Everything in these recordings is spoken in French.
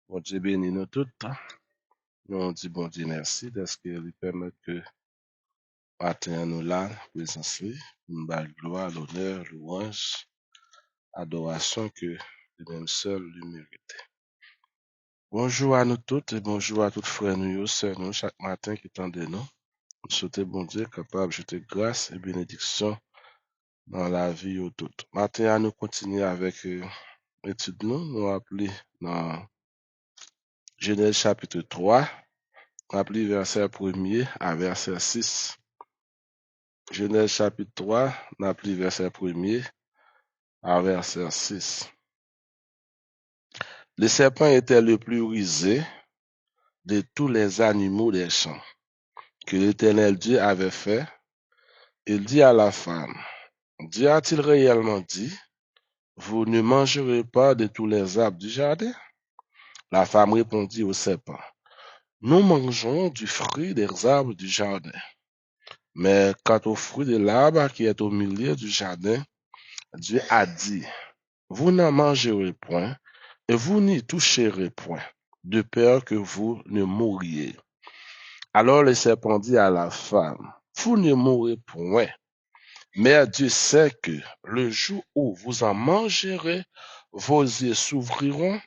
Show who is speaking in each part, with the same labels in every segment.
Speaker 1: Bon Dieu bénit nous toutes. Nous on dit bon Dieu merci parce qu'il lui permet que matin nous là, présence lui, nous bal gloire, l'honneur, louange, adoration que lui-même seul lui mérite. Bonjour à nous toutes et bonjour à toutes frères nous, sœurs nous, chaque matin qui tendent nous. Nous souhaitons bon Dieu capable de jeter grâce et bénédiction dans la vie de toutes. Matin, nous continuons avec l'étude nous appelons dans Genèse chapitre 3, appelé verset 1er à verset 6. Genèse chapitre 3, appelé verset 1er à verset 6. Le serpent était le plus rusé de tous les animaux des champs que l'Éternel Dieu avait fait. Il dit à la femme, Dieu a-t-il réellement dit, vous ne mangerez pas de tous les arbres du jardin? La femme répondit au serpent, nous mangeons du fruit des arbres du jardin. Mais quant au fruit de l'arbre qui est au milieu du jardin, Dieu a dit, vous n'en mangerez point, et vous n'y toucherez point, de peur que vous ne mouriez. Alors le serpent dit à la femme, vous ne mourrez point, mais Dieu sait que le jour où vous en mangerez, vos yeux s'ouvriront,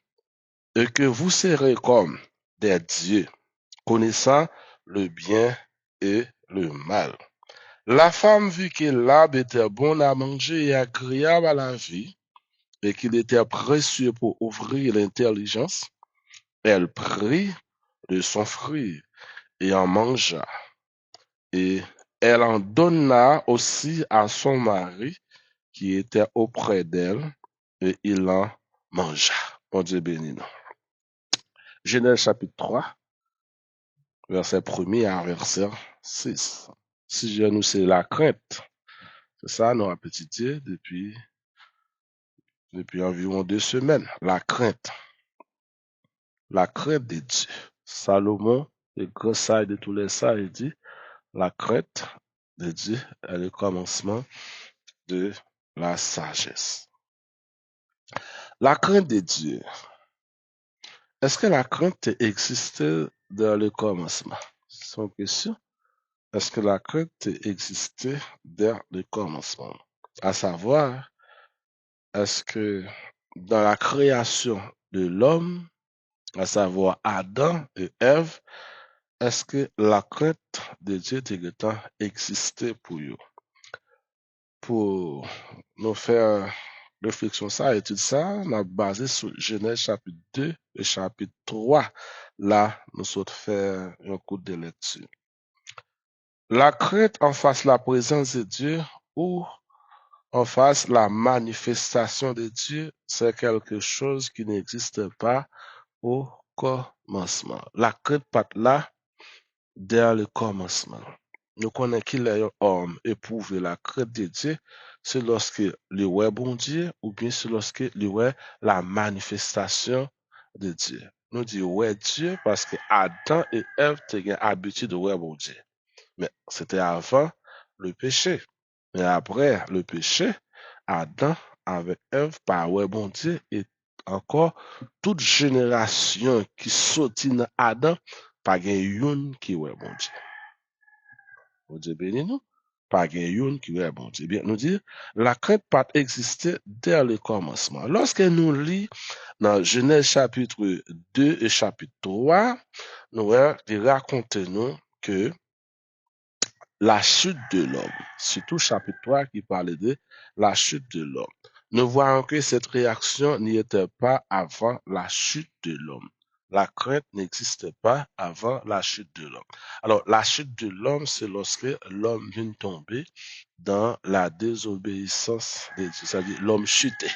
Speaker 1: et que vous serez comme des dieux, connaissant le bien et le mal. La femme vit que l'arbre était bon à manger et agréable à la vie, et qu'il était précieux pour ouvrir l'intelligence. Elle prit de son fruit et en mangea. Et elle en donna aussi à son mari qui était auprès d'elle, et il en mangea. Bon Dieu béni nous. Genèse chapitre 3, verset 1er à verset 6. Si je nous c'est la crainte, c'est ça, nous avons étudié depuis environ 2 semaines. La crainte de Dieu. Salomon, le grand sage de tous les sages, dit, la crainte de Dieu est le commencement de la sagesse. La crainte de Dieu. Est-ce que la crainte existait dans le commencement? C'est une question. Est-ce que la crainte existait dès le commencement? À savoir, est-ce que dans la création de l'homme, à savoir Adam et Ève, est-ce que la crainte de Dieu existait pour eux? Pour nous faire réflexion ça, étude ça, on a basé sur Genèse chapitre 2 et chapitre 3. Là, nous sommes faire un coup de lecture. La crainte en face la présence de Dieu ou en face la manifestation de Dieu, c'est quelque chose qui n'existe pas au commencement. La crainte pas là dès le commencement. Nous connaissons qu'il est un homme éprouvé la crainte de Dieu, c'est lorsque le ouais bon Dieu ou bien c'est lorsque le ouais la manifestation de Dieu. Nous disons ouais Dieu parce que Adam et Ève tenaient habitude de ouais bon Dieu. Mais c'était avant le péché. Mais après le péché, Adam avec Ève par ouais bon Dieu et encore toute génération qui sortit dans Adam pas gen yon qui ouais bon Dieu. Bon Dieu béni nous. Pas gen yon qui ouais bon Dieu. Bien nous dire la crainte pas exister dès le commencement. Lorsque nous lit dans Genèse chapitre 2 et chapitre 3, nous raconte nous que la chute de l'homme, surtout chapitre 3 qui parlait de la chute de l'homme. Nous voyons que cette réaction n'y était pas avant la chute de l'homme. La crainte n'existe pas avant la chute de l'homme. Alors, la chute de l'homme, c'est lorsque l'homme vient tomber dans la désobéissance de Dieu, c'est-à-dire l'homme chuté.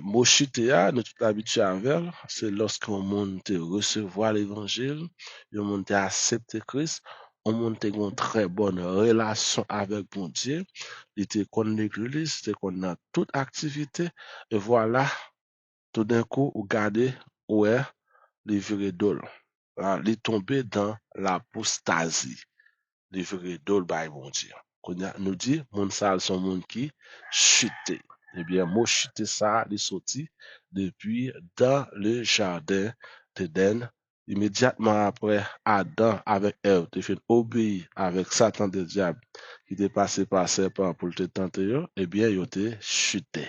Speaker 1: Mot chuté, nous tout habitués avec, c'est lorsqu'on monte recevoir l'évangile, on monte accepter Christ, on monte une très bonne relation avec bon Dieu, il était qu'on l'église, il était qu'on a toute activité, et voilà, tout d'un coup, vous regardez, ouais, les vrais dol. Il est tombé dans l'apostasie, les vrais dol, by bon Dieu. Nous dit, mon sale son monde qui chuté. Eh bien, mot chuter ça, il est sorti depuis dans le jardin d'Éden. Immédiatement après, Adam avec Ève te fait obéir avec Satan le diable qui était passé par serpent pour te tenter, eh bien, il était chuté.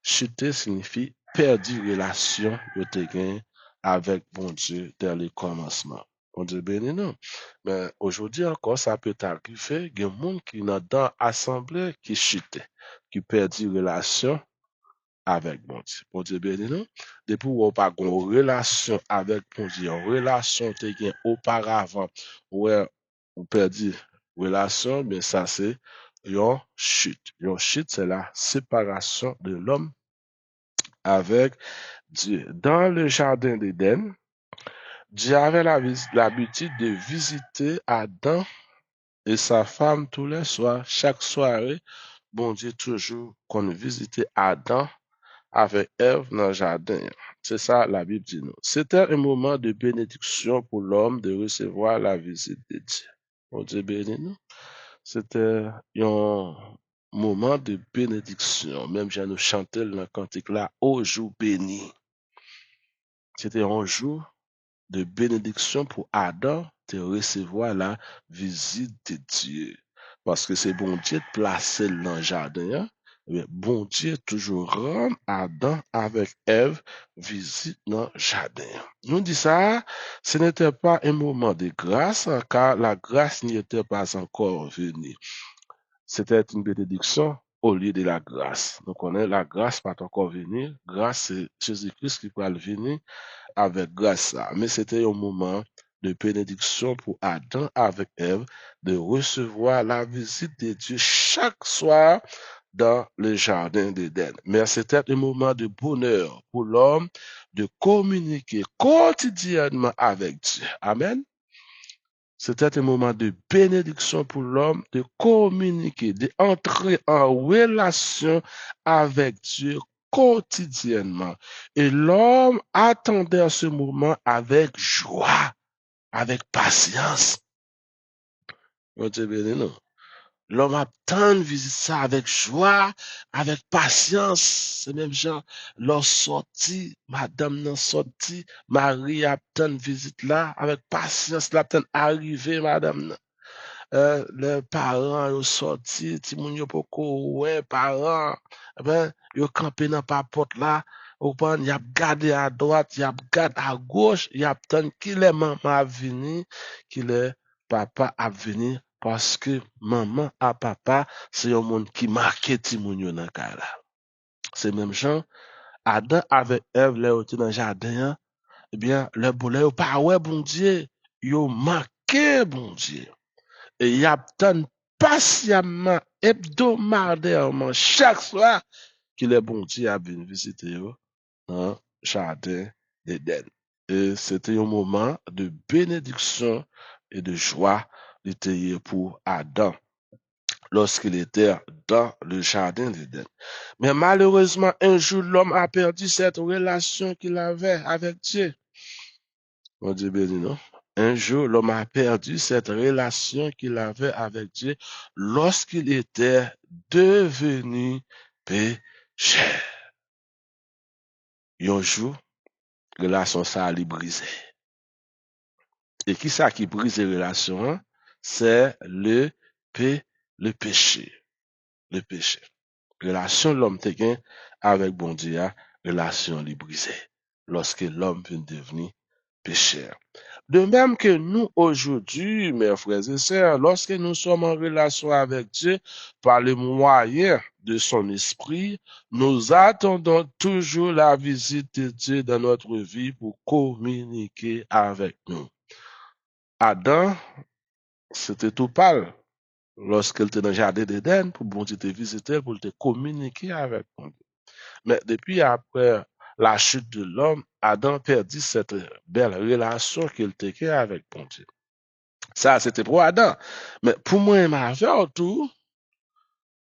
Speaker 1: Chuter signifie perdu relation yo te gen avec bon Dieu dès le commencement. Bon Dieu béni nous. Mais aujourd'hui encore, ça peut arriver, il y a des gens qui sont dans l'assemblée qui chutent, qui perdu relation avec bon Dieu. Bon Dieu béni nous. Depuis ou pas une relation avec bon Dieu, une relation te gen auparavant, ouais, ou perdu relation, mais ça c'est une chute. Une chute, c'est la séparation de l'homme avec Dieu. Dans le jardin d'Éden, Dieu avait l'habitude de visiter Adam et sa femme tous les soirs. Chaque soirée, bon Dieu toujours qu'on visitait Adam avec Ève dans le jardin. C'est ça la Bible dit nous. C'était un moment de bénédiction pour l'homme de recevoir la visite de Dieu. Bon Dieu béni nous. C'était un moment de bénédiction. Même j'ai nous chanté le cantique là, au jour béni. C'était un jour de bénédiction pour Adam de recevoir la visite de Dieu. Parce que c'est bon Dieu de placer dans le jardin. Hein? Mais bon Dieu toujours rend Adam avec Ève visite dans le jardin. Nous dit ça, ce n'était pas un moment de grâce, car la grâce n'y était pas encore venue. C'était une bénédiction au lieu de la grâce. Donc, on est la grâce pas encore venue. Grâce, c'est Jésus-Christ qui peut venir avec grâce. Mais c'était un moment de bénédiction pour Adam avec Ève de recevoir la visite de Dieu chaque soir dans le jardin d'Éden. Mais c'était un moment de bonheur pour l'homme de communiquer quotidiennement avec Dieu. Amen. C'était un moment de bénédiction pour l'homme de communiquer, d'entrer en relation avec Dieu quotidiennement. Et l'homme attendait ce moment avec joie, avec patience. L'homme attend visite ça avec joie, avec patience. C'est même genre, l'homme sorti, madame n'a sorti, Marie attend visite là, avec patience, l'attend arriver, madame. Les parents yo sorti, ti moun yo poko ouais parents, ben yo campé dans pa porte là, ou pan y a gardé à droite, y a gardé à gauche, y a tant qui les maman a venu, qui les papa a venu parce que maman à papa, c'est un monde qui marqué ti moun yo dans ka là. C'est même gens Adam avec Ève là dans le jardin, eh bien le boulot yo pas ouais bon Dieu, yo marqué bon Dieu. Et y attend patiemment, hebdomadairement, chaque soir, que le bon Dieu a venu visiter eux dans le jardin d'Éden. Et c'était un moment de bénédiction et de joie pour Adam lorsqu'il était dans le jardin d'Éden. Mais malheureusement, un jour, l'homme a perdu cette relation qu'il avait avec Dieu. On dit béni, non? Un jour, l'homme a perdu cette relation qu'il avait avec Dieu lorsqu'il était devenu pécheur. Un jour, relation ça a brisé. Et qui ça qui brise les relations? C'est le péché. Le péché. Relation l'homme te gain avec bon Dieu, relation li brisée. Lorsque l'homme vient devenir pécheur. De même que nous aujourd'hui, mes frères et sœurs, lorsque nous sommes en relation avec Dieu par le moyen de son esprit, nous attendons toujours la visite de Dieu dans notre vie pour communiquer avec nous. Adam, c'était tout pâle lorsqu'il était dans le jardin d'Éden pour bon Dieu te visiter, pour te communiquer avec nous. Mais depuis après la chute de l'homme, Adam perdit cette belle relation qu'il était avec bon Dieu. Ça, c'était pour Adam. Mais pour moi et ma vie, tout,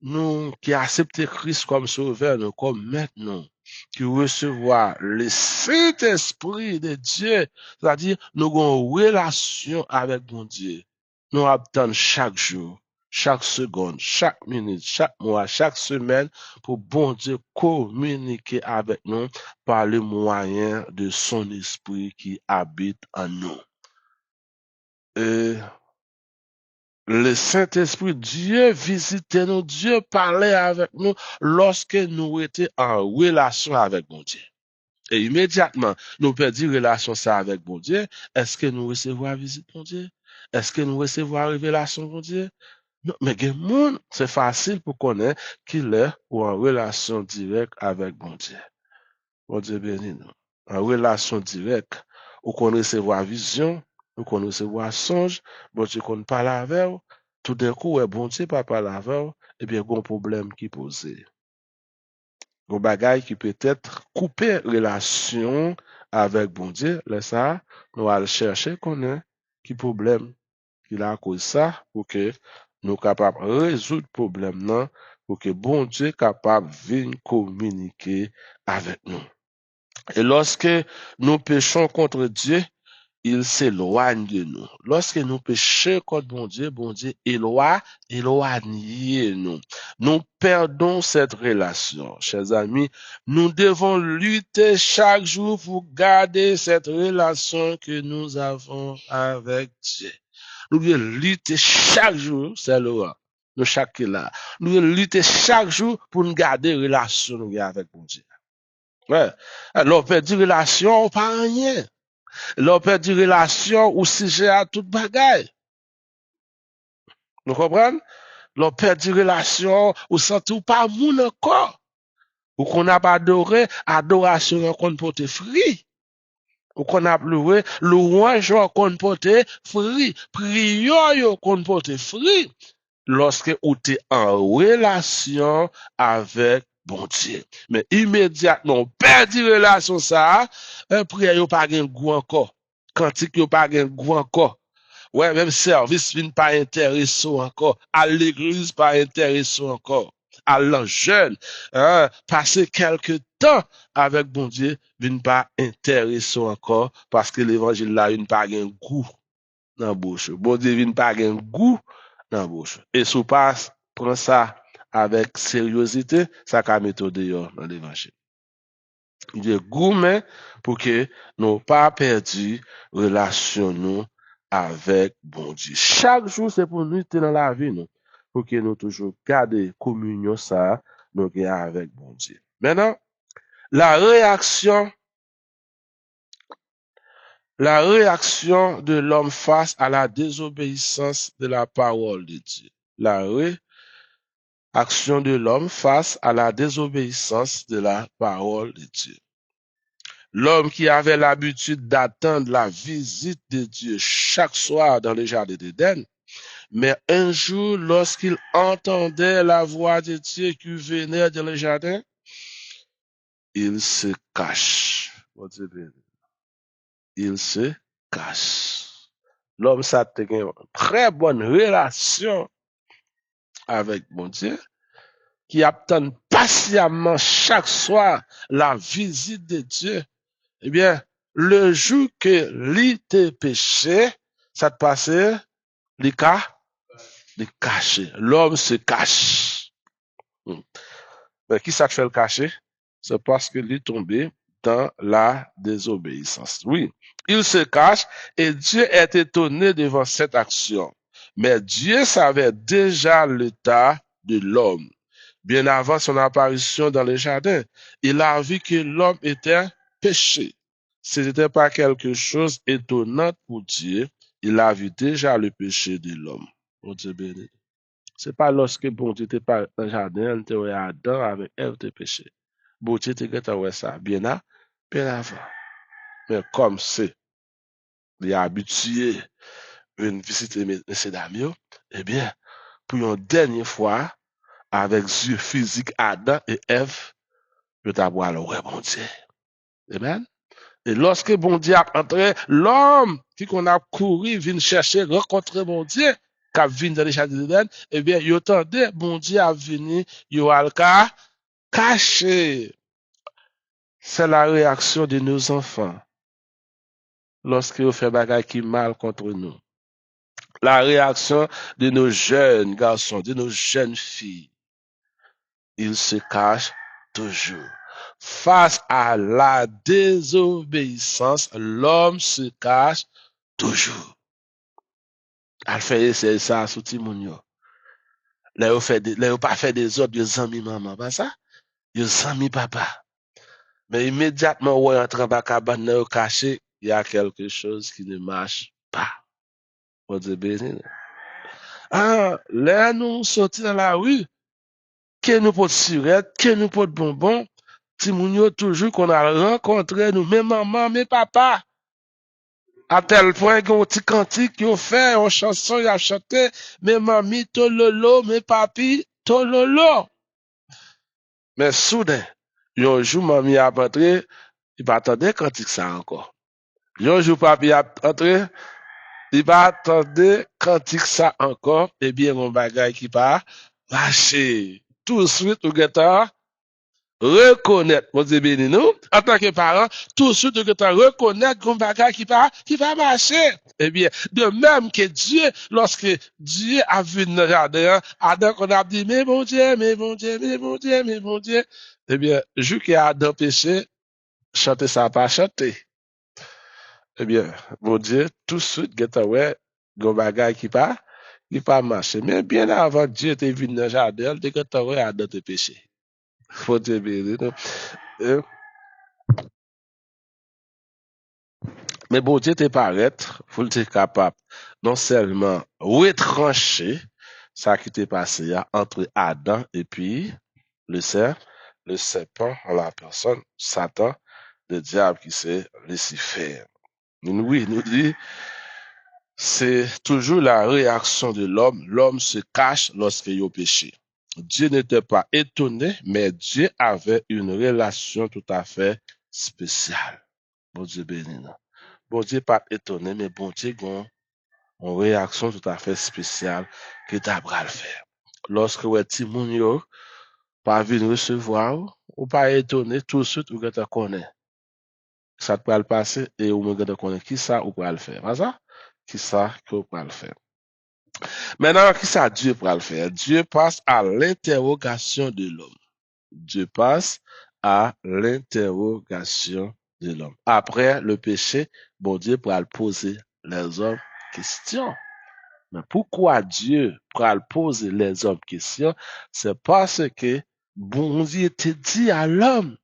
Speaker 1: nous qui acceptons Christ comme sauveur, nous comme maintenant, qui recevons le Saint-Esprit de Dieu, c'est-à-dire nous avons une relation avec mon Dieu. Nous attendons chaque jour chaque seconde, chaque minute, chaque mois, chaque semaine, pour bon Dieu communiquer avec nous par le moyen de son esprit qui habite en nous. Et le Saint-Esprit, Dieu visitait nous, Dieu parlait avec nous lorsque nous étions en relation avec bon Dieu. Et immédiatement, nous perdons relation ça avec bon Dieu. Est-ce que nous recevons la visite bon Dieu? Est-ce que nous recevons la révélation bon Dieu? Non, mais c'est facile pour connaître qu'il est ou en relation directe avec bon Dieu. Bon Dieu béni nous. En relation directe, ou qu'on recevoir vision, ou qu'on recevoir songe, bon Dieu qu'on parle avec, tout d'un coup, ouais, bon Dieu pas parler avec, et bien, il y a un problème qui posé. Un bagage qui peut être coupé relation avec bon Dieu, là ça, nous allons chercher qu'on a qui problème qui a cause ça pour que nous capables de résoudre le problème non pour que bon Dieu capable de venir communiquer avec nous. Et lorsque nous péchons contre Dieu, il s'éloigne de nous. Lorsque nous péchons contre bon Dieu éloigne nous. Nous perdons cette relation. Chers amis, nous devons lutter chaque jour pour garder cette relation que nous avons avec Dieu. Nous devons lutter chaque jour, c'est le nous chaque là. Nous devons lutter chaque jour pour nous garder relation avec bon Dieu. Ouais. Alors, perdre relation, pas rien. L'on perd une relation ou sujet à toute bagaille. Nous comprenons? L'on perd une relation ou senti ou pas moun encore. Ou qu'on a pas adoré, adoration qu'on porte free. Ou qu'on a pleuré, louange qu'on porte free. Prière qu'on porte free. Lorsque ou t'es en relation avec bon Dieu. Mais immédiatement, perd une relation ça, un prière yo pas gen goût encore. Cantique yo pas gen goût encore. Ouais, même service vient pas intéressant encore. À l'église pas intéressant encore. À l'an jeune, hein, passer quelque temps avec bon Dieu vient pas intéressant encore parce que l'évangile là vient pas gen goût dans bouche. Bon Dieu vient pas gen goût dans bouche. Et sous passe prend ça avec sérieuxité, ça ka mettre dehors dans l'évangile. Dieu gourmet pour que nous pas perdu relation nous avec bon Dieu. Chaque jour, c'est pour nous être dans la vie, nous. Pour que nous toujours garder communion ça, nous avec bon Dieu. Maintenant, la réaction, la réaction de l'homme face à la désobéissance de la parole de Dieu. La réaction de l'homme face à la désobéissance de la parole de Dieu. L'homme qui avait l'habitude d'attendre la visite de Dieu chaque soir dans le jardin d'Éden, mais un jour, lorsqu'il entendait la voix de Dieu qui venait dans le jardin, il se cache. Il se cache. L'homme ça a une très bonne relation avec mon Dieu, qui attend patiemment chaque soir la visite de Dieu. Eh bien, le jour que l'ité péché, ça te passait, les caché. L'homme se cache. Mais qui ça te fait le cacher? C'est parce qu'il est tombé dans la désobéissance. Oui, il se cache et Dieu est étonné devant cette action. Mais Dieu savait déjà l'état de l'homme. Bien avant son apparition dans le jardin, il a vu que l'homme était péché. Ce n'était pas quelque chose d'étonnant pour Dieu. Il a vu déjà le péché de l'homme. Bon Dieu béni. C'est pas lorsque bon Dieu était pas dans le jardin, il était Adam avec Ève de péché. Bon Dieu était ouais ça bien là, bien avant. Mais comme c'est, il est habitué à visiter mes amis, eh bien, pour une dernière fois, avec yeux physiques Adam et Ève, je t'aboie le ouais bon Dieu. Amen. Et lorsque bon Dieu a entré, l'homme qui qu'on a couru, vient chercher, rencontrer bon Dieu, qui vient dans les jardins d'Éden, eh bien, il attendait, bon Dieu a venu, il a caché. C'est la réaction de nos enfants lorsqu'ils fait bagaille qui mal contre nous. La réaction de nos jeunes garçons, de nos jeunes filles, ils se cachent toujours. Face à la désobéissance, l'homme se cache toujours. Elle fait ça sous Timounio. Là, vous pas fait des autres, vous amis maman, pas ça? Vous amis papa. Mais immédiatement, vous entrez dans la cabane, vous caché, il y a quelque chose qui ne marche pas. On dit béni. Ah, là, nous sortis dans la rue, que nous pot de surette, que nous pot de bonbons, Timounio toujours qu'on a rencontré nous, mes maman, mes papas. À tel point qu'on petit cantique, qu'on fait, on chanson, il a chanté, mes mamies, tololo, mes papis, tololo. Mais soudain, un jour, mamie a entré, il va attendre cantique ça encore. Un jour, papi a entré, il va attendre cantique ça encore, et bien, mon bagage qui part, lâché. Tout de suite, au guetteur, reconnaître, mon Dieu béni nous, en tant que parents, tout de suite, au guetteur, reconnaître mon bagage qui va marcher. Eh bien, de même que Dieu, lorsque Dieu a vu notre jardin, Adam qu'on a dit, mais bon Dieu, mais bon Dieu, mais bon Dieu, mais bon Dieu. Eh bien, vu qu'il a Adam péché, chanter ça pas chanter. Eh bien, mon Dieu, tout de suite, geta ouais, gon bagay qui pas marché. Mais bien avant Dieu te venu dans le jardin, il te geta ouais, Adam te péché. Faut te bénir. Euh, Mais bon Dieu te paraître, faut te capable, non seulement retrancher ça qui t'est passé là, entre Adam et puis le serpent, le serpent en la personne, Satan, le diable qui s'est laissé faire. Oui, nous dit, c'est toujours la réaction de l'homme. L'homme se cache lorsqu'il a péché. Dieu n'était pas étonné, mais Dieu avait une relation tout à fait spéciale. Bon Dieu béni. Bon Dieu pas étonné, mais bon Dieu a une réaction tout à fait spéciale que t'as le faire. Lorsque ouais, Timoun yo, pas venir recevoir, ou pas étonné, tout de suite, ou que tu connais. Ça te peut le passer, et ou me connaît qui ça, ou pas le faire. Pas ça? Qui ça, que ou pas le faire. Maintenant, qui ça Dieu pour le faire? Dieu passe à l'interrogation de l'homme. Dieu passe à l'interrogation de l'homme. Après le péché, bon Dieu pourra poser les hommes questions. Mais pourquoi Dieu pourra poser les hommes questions? C'est parce que bon Dieu te dit à l'homme,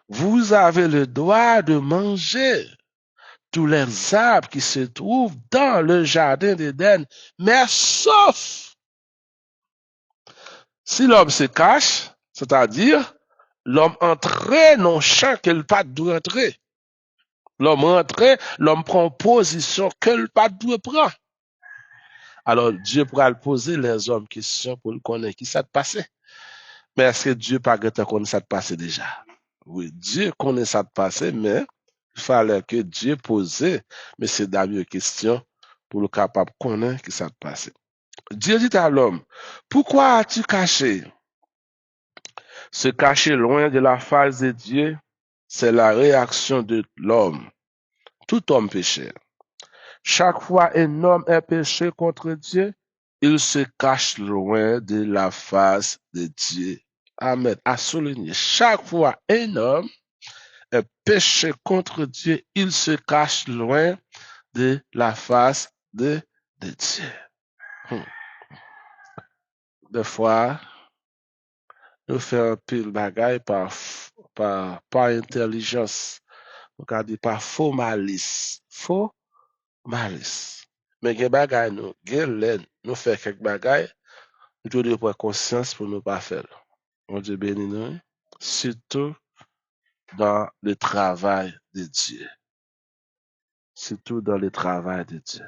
Speaker 1: vous avez le droit de manger tous les arbres qui se trouvent dans le jardin d'Éden, mais sauf si l'homme se cache, c'est-à-dire l'homme entrait dans le champ qu'il pas doit entrer. L'homme entrait, l'homme prend position qu'il pas doit prendre. Alors Dieu pourra poser les hommes questions pour le connaître qui s'est passé. Mais est-ce que Dieu pas connaît ça passé déjà? Oui, Dieu connaît ça passé, mais il fallait que Dieu posait, mais c'est d'ailleurs question pour le capable de connaître qui s'est passé. Dieu dit à l'homme, pourquoi as-tu caché? Se cacher loin de la face de Dieu, c'est la réaction de l'homme. Tout homme pécheur. Chaque fois un homme est péché contre Dieu, il se cache loin de la face de Dieu. Amen. À souligner, chaque fois un homme est péché contre Dieu, il se cache loin de la face de Dieu. Des fois, nous faisons un pile bagaille par intelligence. On ka di par faux malice. Faux malice. Mais gen bagay nous, gen lè, nous fait quelques bagay, nous devons prendre conscience pour ne pas faire. On Dieu béni nous, surtout dans le travail de Dieu. Surtout dans le travail de Dieu.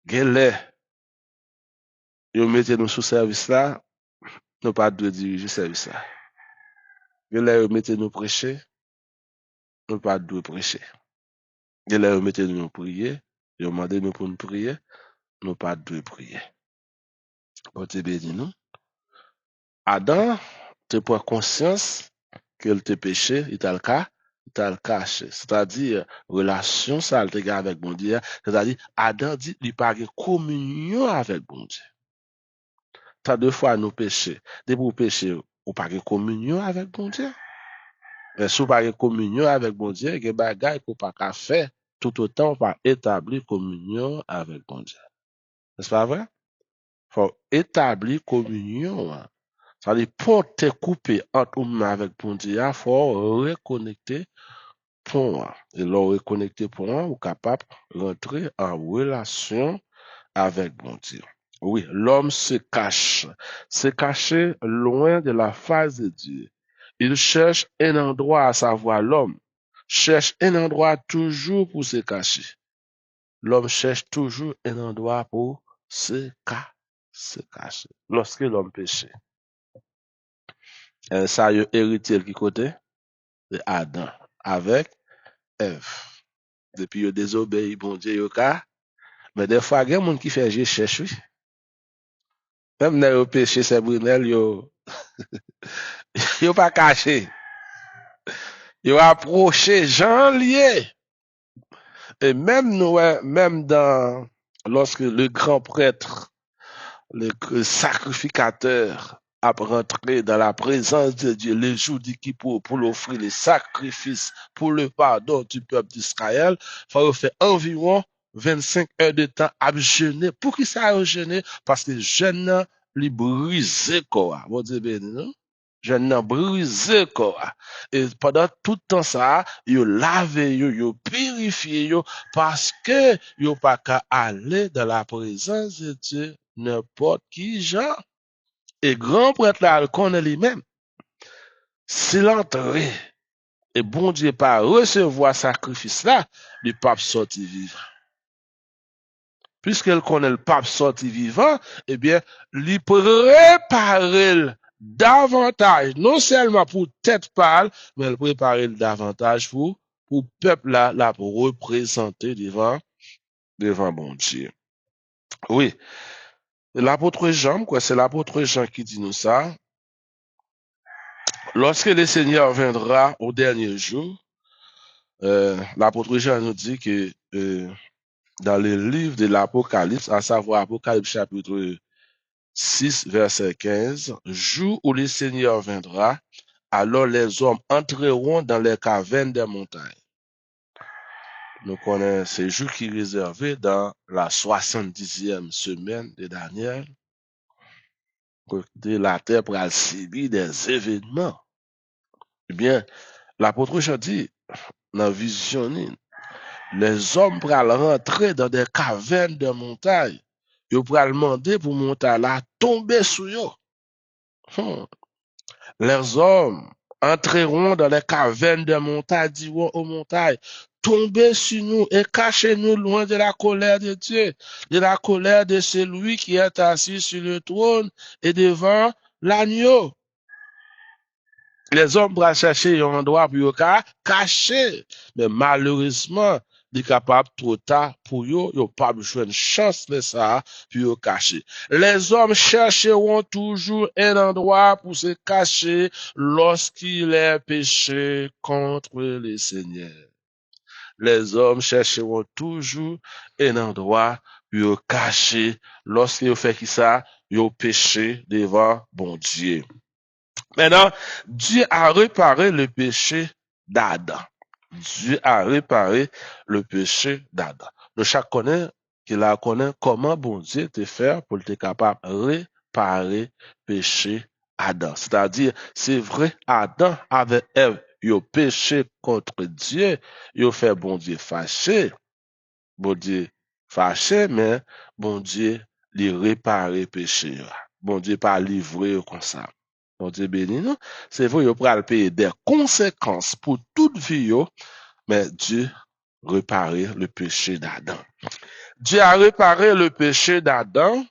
Speaker 1: Gen lè, yo mette nous sous service là, nous pas de diriger service là. Gen lè yo mette nous prêcher, nous pas de prêcher. Gen lè yo mette nous prier, yo mande nous pour nous prier, nous pas de prier. Bon Dieu béni nous. Adam te prend conscience qu'il te péché, il t'a le cas, t'as le caché. C'est-à-dire, relation ça le gars avec bon Dieu. C'est-à-dire, Adam dit, il pas de communion avec bon Dieu. T'as deux fois nous péchés. Dès pour pécher, ou pas de communion avec bon Dieu. Mais si ou pas de communion avec bon Dieu, il y a des bagages qu'on pas qu'à faire tout autant par établir communion avec bon Dieu. N'est-ce pas vrai? Faut établir communion. Hein. C'est-à-dire, pour te couper entre nous avec bon Dieu, il faut reconnecter point. Et là, reconnecter point, ou capable de rentrer en relation avec bon Dieu. Oui, l'homme se cacher loin de la face de Dieu. Il cherche un endroit, à savoir l'homme, cherche un endroit toujours pour se cacher. L'homme cherche toujours un endroit pour se cacher. Lorsque l'homme péché. Ça y est hérité qui côté? De Adam. Avec Ève. Depuis il désobéit, bon Dieu, yo ka. Mais des fois, il y a des gens qui font je cherche, oui. Même dans le péché, c'est brunel, yo pas caché. Yo approché, Jean lié. Et même nous, même lorsque le grand prêtre, le sacrificateur, a rentré dans la présence de Dieu le jour du Kippour pour l'offrir les sacrifices pour le pardon du peuple d'Israël, il faut faire environ 25 heures de temps à jeûner. Pour qui ça a jeûné? Parce que jeûne, lui brisé quoi. Bon Dieu béni, non? Jeûne brisé quoi. Et pendant tout le temps ça, yo lavé yo purifié yo, parce que yo pas qu'à aller dans la présence de Dieu n'importe qui genre. Et grand prêtre là, le connaît lui-même. S'il entre et bon Dieu pas recevoir sacrifice là, le pape sorti vivant. Puisqu'il connaît le pape sorti vivant, eh bien, il prépare davantage, non seulement pour tête pâle, mais il prépare davantage pour peuple là, pour représenter devant bon Dieu. Oui. L'apôtre Jean, quoi, c'est l'apôtre Jean qui dit nous ça. Lorsque le Seigneur viendra au dernier jour, l'apôtre Jean nous dit que dans le livre de l'Apocalypse, à savoir Apocalypse chapitre 6, verset 15, jour où le Seigneur viendra, alors les hommes entreront dans les cavernes des montagnes. Nous connaissons ces jours qui sont réservés dans la 70e semaine de Daniel, de la terre pour subir des événements. Eh bien, l'apôtre Jean dit, dans la vision, les hommes pourraient rentrer dans des cavernes de montagne. Ils pourraient demander pour monter là, tomber sous eux. Les hommes entreront dans les cavernes de montagne, diront aux montagnes, tombez sur nous et cachez-nous loin de la colère de Dieu, de la colère de celui qui est assis sur le trône et devant l'agneau. Les hommes pourraient chercher un endroit pour cacher, mais malheureusement, ils sont capables trop tard pour eux, ils n'ont pas besoin de chance de ça pour cacher. Les hommes chercheront toujours un endroit pour se cacher lorsqu'il est péché contre le Seigneur. Les hommes chercheront toujours un endroit pour cacher lorsqu'ils fait qui ça, ils péché devant bon Dieu. Maintenant, Dieu a réparé le péché d'Adam. Dieu a réparé le péché d'Adam. Nous chaque connaît qu'il a connaît comment bon Dieu te faire pour être capable de réparer le péché Adam. C'est-à-dire, c'est vrai, Adam avec Ève, il a péché contre Dieu, il a fait bon Dieu fâché. Bon Dieu fâché, mais bon Dieu lui réparé le péché. Bon Dieu pas livré comme ça. Bon Dieu béni, non? C'est vrai, il pourra payer des conséquences pour toute vie, mais Dieu réparer le péché d'Adam. Dieu a réparé le péché d'Adam,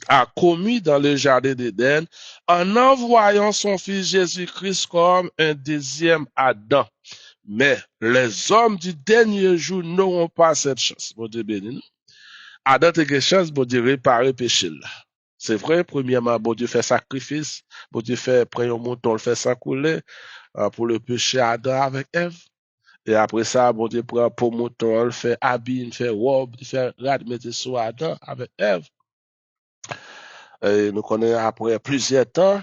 Speaker 1: a commis dans le jardin d'Éden, en envoyant son fils Jésus-Christ comme un deuxième Adam. Mais les hommes du dernier jour n'auront pas cette chance. Bon Dieu béni, non? Adam a quelque chose, bon Dieu réparer le péché là. C'est vrai, premièrement, bon Dieu fait sacrifice, bon Dieu fait, prendre un mouton, le fait s'accouler pour le péché Adam avec Ève. Et après ça, bon Dieu prend pour mouton, il fait habit, il fait robe, il fait rad, mettre sur Adam avec Ève. Et nous connaissons après plusieurs temps,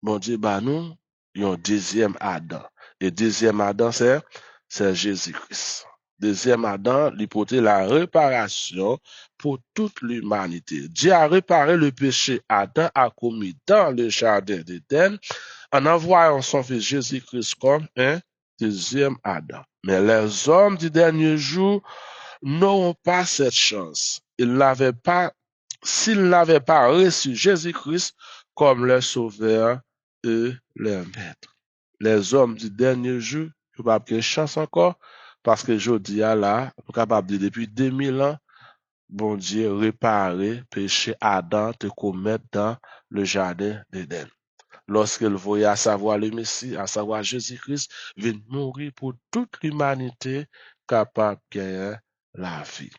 Speaker 1: bon Dieu, bah nous, un deuxième Adam. Et deuxième Adam, c'est Jésus-Christ. Deuxième Adam, il portait la réparation pour toute l'humanité. Dieu a réparé le péché Adam a commis dans le jardin d'Éden en envoyant son fils Jésus-Christ comme un deuxième Adam. Mais les hommes du dernier jour n'auront pas cette chance. S'ils n'avaient pas reçu Jésus-Christ comme leur sauveur et leur maître. Les hommes du dernier jour, ne pas avoir chance encore, parce que je dis là, on est capable de depuis 2000 ans, bon Dieu réparer péché Adam te commettre dans le jardin d'Éden. Lorsqu'il voyait à savoir le Messie, à savoir Jésus-Christ, vint mourir pour toute l'humanité capable de gagner la vie.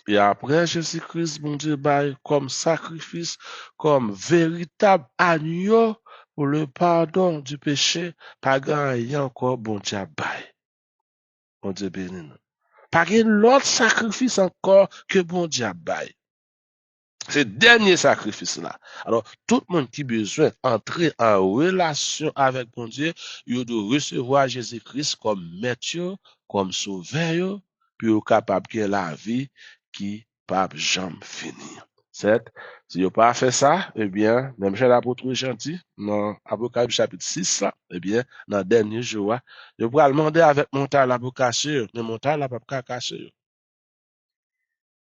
Speaker 1: Et après Jésus-Christ, mon Dieu, bail comme sacrifice, comme véritable agneau pour le pardon du péché, pas gagné encore, bon Dieu, bail. Bon Dieu béni nous. Pas gagné l'autre sacrifice encore que bon Dieu bail. C'est le dernier sacrifice-là. Alors, tout le monde qui a besoin d'entrer en relation avec bon Dieu, il doit recevoir Jésus-Christ comme maître, comme sauveur, puis il est capable de la vie qui ne peut jamais finir. C'est, si vous pas fait ça, eh bien, même chez l'apôtre gentil, dans Apocalypse chapitre 6, eh bien, dans le dernier jour, vous pouvez demander avec montagne la pour cacher, mais montagne la pas cacher.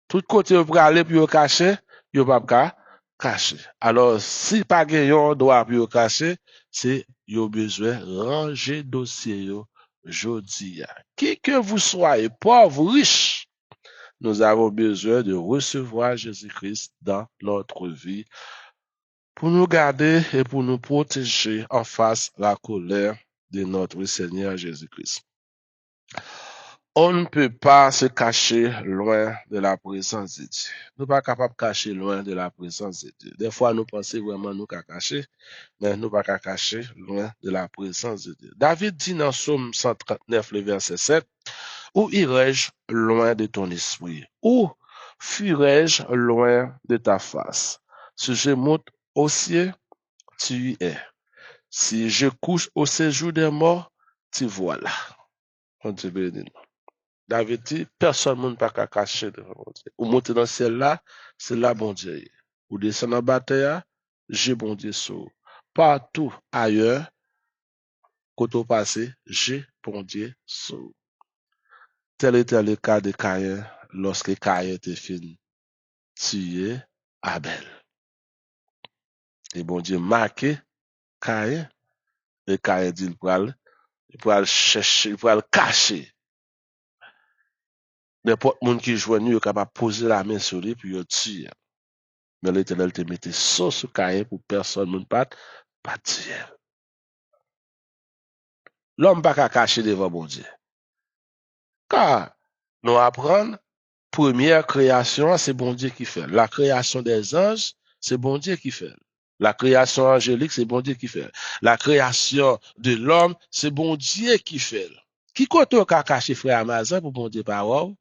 Speaker 1: Tout côté vous pouvez aller pour cacher, vous pas cacher. Alors, si pas gagnant droit pour cacher, c'est vous besoin ranger dossier jodi. Qui que vous soyez, pauvre ou riche, nous avons besoin de recevoir Jésus-Christ dans notre vie pour nous garder et pour nous protéger en face de la colère de notre Seigneur Jésus-Christ. On ne peut pas se cacher loin de la présence de Dieu. Nous ne sommes pas capables de cacher loin de la présence de Dieu. Des fois, nous pensons vraiment nous qu'à cacher, mais nous ne pouvons pas cacher loin de la présence de Dieu. David dit dans Psaume 139, le verset 7, où irai-je loin de ton esprit? Où fuirai-je loin de ta face? Si je monte au ciel, tu y es. Si je couche au séjour des morts, tu vois là. On te bénit. David dit, personne ne peut pas cacher devant mon Dieu. Ou monter dans le ciel là, c'est là bon Dieu. Ou descendre en bataille, j'ai bon Dieu sur. Partout ailleurs, côté passé, j'ai bon Dieu sur. Tel était le cas de Caïn lorsque Caïn était fini tuer Abel. Et bon Dieu marqué Caïn, et Caïn dit il pourra le chercher, il pourra le cacher. N'importe monde qui joigne, il est capable de poser la main sur lui puis il tue. Mais l'Éternel te mettait sauce sur Caïn pour personne ne pas tuer. L'homme pas qu'à cacher devant bon Dieu. Car nous apprenons, première création, c'est bon Dieu qui fait. La création des anges, c'est bon Dieu qui fait. La création angélique, c'est bon Dieu qui fait. La création de l'homme, c'est bon Dieu qui fait. Qui compte qu'à cacher frère Amazon pour bon Dieu parole?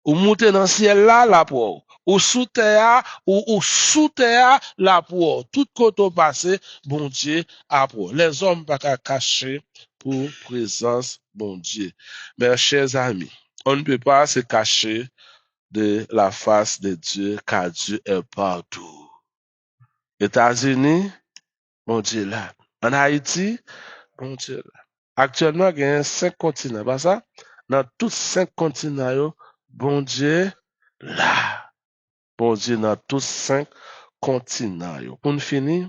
Speaker 1: Ou monter dans le ciel là, la pour. Ou sous terre, ou sous terre, la pour. Tout côté passé, bon Dieu a pour. Les hommes pas qu'à cacher pour présence, bon Dieu. Mes chers amis, on ne peut pas se cacher de la face de Dieu, car Dieu est partout. États-Unis, bon Dieu là. En Haïti, bon Dieu là. Actuellement, il y a 5 continents, pas ça? Dans tous 5 continents, bon Dieu là. Bon Dieu dans tous 5 continents. Pour nous finir,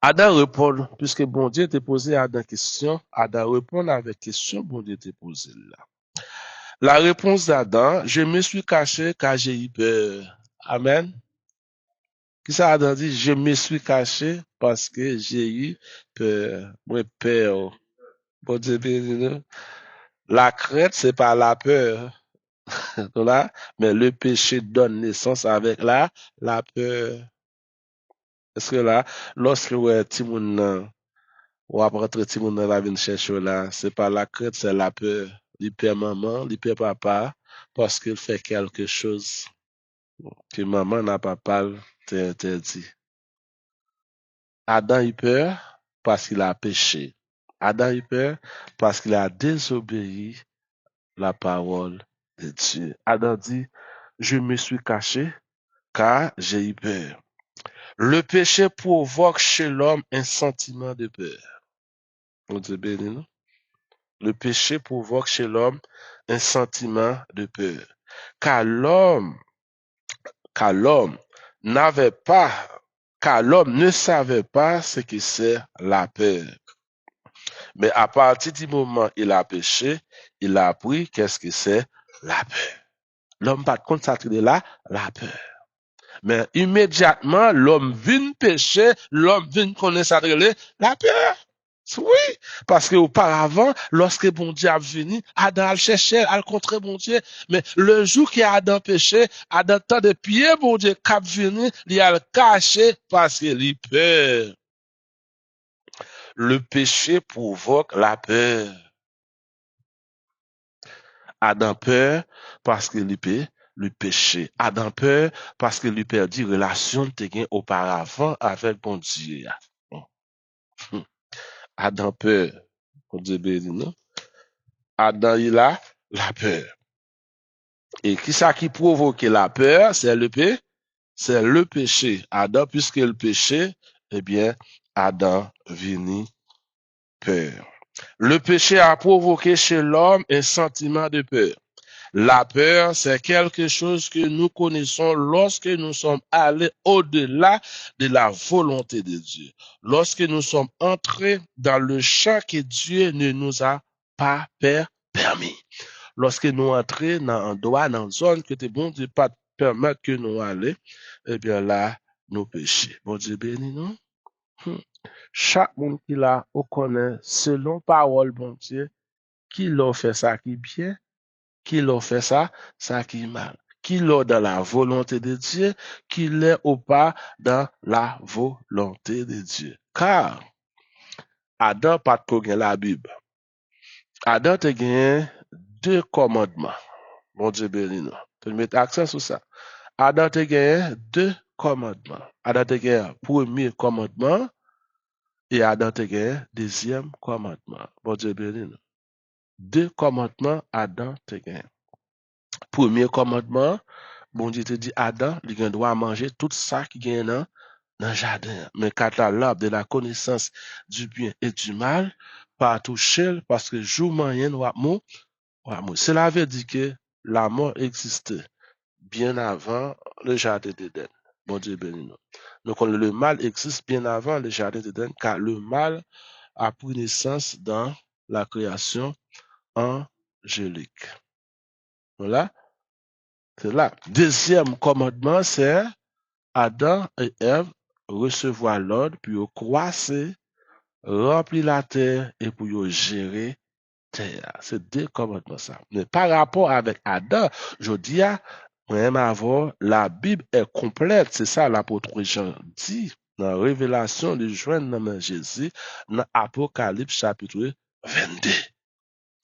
Speaker 1: Adam répond, puisque bon Dieu t'a posé à Adam question, Adam répond avec question, bon Dieu t'a posé là. La réponse d'Adam, je me suis caché car j'ai eu peur. Amen. Qui ça Adam dit, je me suis caché parce que j'ai eu peur. Moi, peur. Bon Dieu béni nous. La crainte, c'est pas la peur. Là, mais le péché donne naissance avec la peur. Est-ce que là, lorsque ouais, Timoun Ou après traiter mon dans la vie chercher là, c'est pas la crainte, c'est la peur. Il perd maman, il perd papa, parce qu'il fait quelque chose que maman n'a pas interdit. Adam il peur parce qu'il a péché. Adam il peur parce qu'il a désobéi la parole de Dieu. Adam dit, je me suis caché car j'ai eu peur. Le péché provoque chez l'homme un sentiment de peur. On dit béni, non? Le péché provoque chez l'homme un sentiment de peur. Car l'homme, car l'homme n'avait pas, car l'homme ne savait pas ce que c'est la peur. Mais à partir du moment où il a péché, il a appris qu'est-ce que c'est la peur. L'homme pas contre ça la peur. Mais immédiatement, l'homme vient pécher, l'homme vient connaître ça la peur. Oui, parce qu'auparavant, lorsque bon Dieu a venu, Adam a cherché, a rencontré bon Dieu. Mais le jour que Adam péché, Adam tant de pieds, bon Dieu, cap venu, il a caché parce qu'il a peur. Le péché provoque la peur. Adam peur parce qu'il peut le péché. Adam peur parce qu'il lui perdu relation de gain auparavant avec bon Dieu. Adam peur. Bon Dieu béni, non? Adam, il a la peur. Et qui ça qui provoque la peur? C'est le péché. Adam, puisque le péché, eh bien, Adam vini peur. Le péché a provoqué chez l'homme un sentiment de peur. La peur, c'est quelque chose que nous connaissons lorsque nous sommes allés au-delà de la volonté de Dieu. Lorsque nous sommes entrés dans le champ que Dieu ne nous a pas permis. Lorsque nous entrons dans un droit, dans une zone que bon Dieu pas permettre que nous allions, eh bien là, nous péchons. Bon Dieu béni nous. Chaque monde qui l'a, on connaît selon parole, bon Dieu, qui l'a fait ça qui bien, qui l'a fait ça qui mal. Qui l'a dans la volonté de Dieu, qui l'est ou pas dans la volonté de Dieu. Car, Adam pas de la Bible. Adam te gagné 2 commandements. Bon Dieu béni nous. Tu mets accent sur ça. Adam te gagné 2 commandements. Adam te gagné premier commandement et Adam te gagné deuxième commandement. Bon Dieu béni nous. 2 commandements Adam te gagné. Premier commandement, bon Dieu te dit Adam, il doit manger tout ça qui gagne dans le jardin. Mais quand l'arbre de la connaissance du bien et du mal, pas toucher parce que jour moyen ou mort. Cela veut dire que la mort existait bien avant le jardin d'Éden. Bon Dieu béni nous. Donc le mal existe bien avant le jardin d'Éden car le mal a pris naissance dans la création angélique. Voilà. C'est là. Deuxième commandement, c'est Adam et Ève recevoir l'ordre pour croiser, remplir la terre et pour gérer terre. C'est 2 commandements ça. Mais par rapport avec Adam, je dis, même avant, la Bible est complète. C'est ça l'apôtre Jean dit dans la révélation de joindre dans Jésus, dans Apocalypse chapitre 22.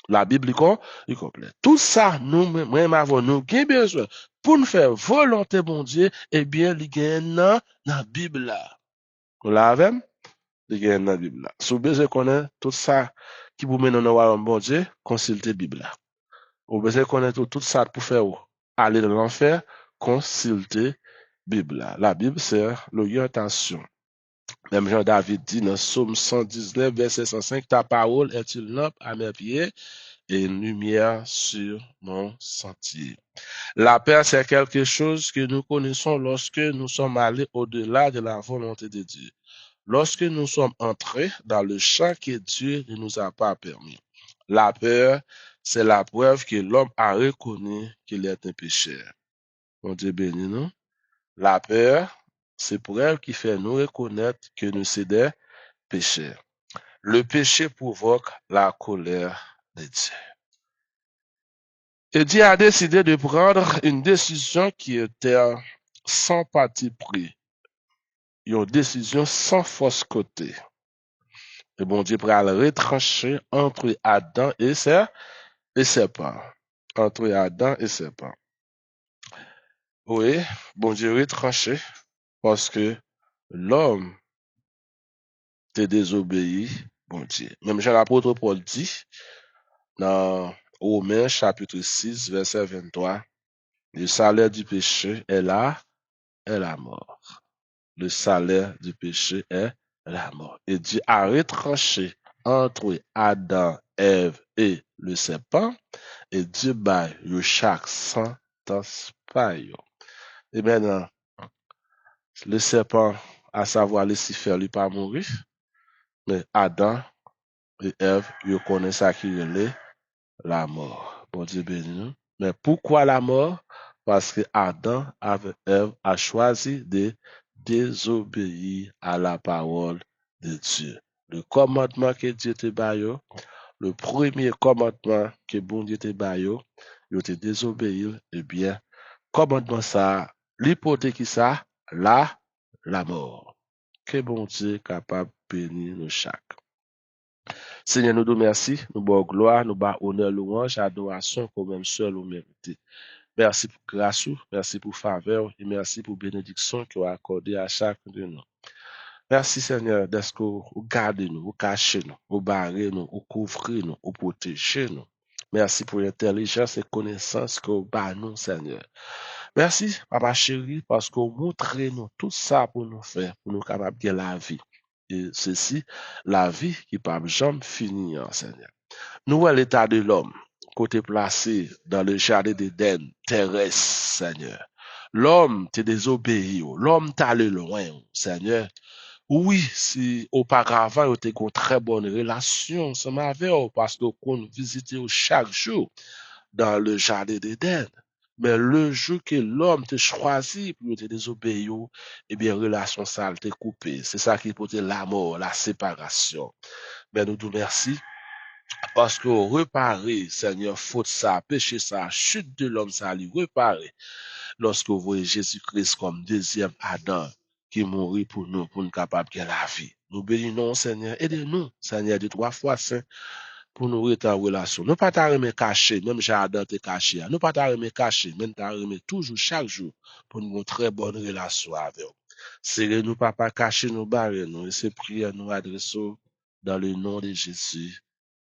Speaker 1: La Bible est complète. Tout ça, nous, même avant, nous avons besoin pour nous faire volonté, bon Dieu, eh bien, il y a dans la Bible là. Vous l'avez? Il y a dans la Bible là. Si vous besoin connaître tout ça qui vous mène dans le royaume, bon Dieu, consultez la Bible là. Vous besoin connaître tout ça pour faire aller dans l'enfer, consultez la Bible là. La Bible, c'est l'orientation. Même Jean-David dit dans Psaume 119, verset 105, ta parole est une lampe à mes pieds et une lumière sur mon sentier. La paix, c'est quelque chose que nous connaissons lorsque nous sommes allés au-delà de la volonté de Dieu. Lorsque nous sommes entrés dans le champ que Dieu ne nous a pas permis. La peur, c'est la preuve que l'homme a reconnu qu'il est un pécheur. Mon Dieu béni nous. La peur, c'est preuve qui fait nous reconnaître que nous sommes des pécheurs. Le péché provoque la colère de Dieu. Et Dieu a décidé de prendre une décision qui était sans parti pris. Une décision sans fausse côté. Et bon Dieu pral retrancher entre Adam et serpent. Entre Adam et serpent. Oui, bon Dieu retranché parce que l'homme te désobéi, bon Dieu. Même Jean l'apôtre Paul dit dans Romains chapitre 6, verset 23, le salaire du péché est la mort. Le salaire du péché est la mort. Et Dieu a retranché entre Adam, Ève et le serpent, et Dieu baille yo chaque sentence pa yo. Et maintenant, le serpent, à savoir Lucifer, lui pas mourir, mais Adam et Ève, yo connaissent ça qui est la mort. Bon Dieu béni nous. Mais pourquoi la mort? Parce que Adam avec Ève a choisi de désobéir à la parole de Dieu. Le commandement que Dieu te baillot, le premier commandement que bon Dieu te baillot, yo te désobéir, eh bien, commandement ça, l'hypothèque ça, la mort. Que bon Dieu capable de bénir nous chaque. Seigneur, nous te merci, nous bons gloire, nous bas honneur, louange, adoration, comme même seul ou mérité. Merci pour grâce, merci pour faveur et merci pour bénédiction que vous accordé à chacun de nous. Merci Seigneur d'être que vous gardez nous, vous cachez nous, vous barrez nous, vous couvrez nous, vous protégez nous. Merci pour l'intelligence et connaissance que vous barrez nous, Seigneur. Merci, Papa chéri, parce que vous montrez nous tout ça pour nous faire, pour nous capables de la vie. Et ceci, la vie qui ne peut jamais finir, Seigneur. Nous, l'état de l'homme, côté placé dans le jardin d'Éden terrestre, Seigneur. L'homme t'a désobéi, l'homme t'a allé loin, Seigneur. Oui, si auparavant, vous avez une très bonne relation ensemble avec eux, parce que vous visitez chaque jour dans le jardin d'Éden. Mais le jour que l'homme te choisi pour te désobéir, eh bien, relation sale t'est coupée. C'est ça qui peut être la mort, la séparation. Mais nous te remercions parce que reparer, Seigneur, faute ça, péché ça, chute de l'homme, ça lui reparer. Lorsque vous voyez Jésus-Christ comme deuxième Adam qui mourit pour nous capables de la vie. Nous bénissons, Seigneur. Aidez-nous, Seigneur, de 3 fois saint pour nous rester en relation. Nous pas t'arrêter caché, même j'ai Adam te caché. Nous pas t'arrêter caché, même t'arrêter toujours, chaque jour, pour nous une très bonne relation avec vous. Serrez nous, papa, caché nous, barrez nous, et ces prières nous adressons dans le nom de Jésus.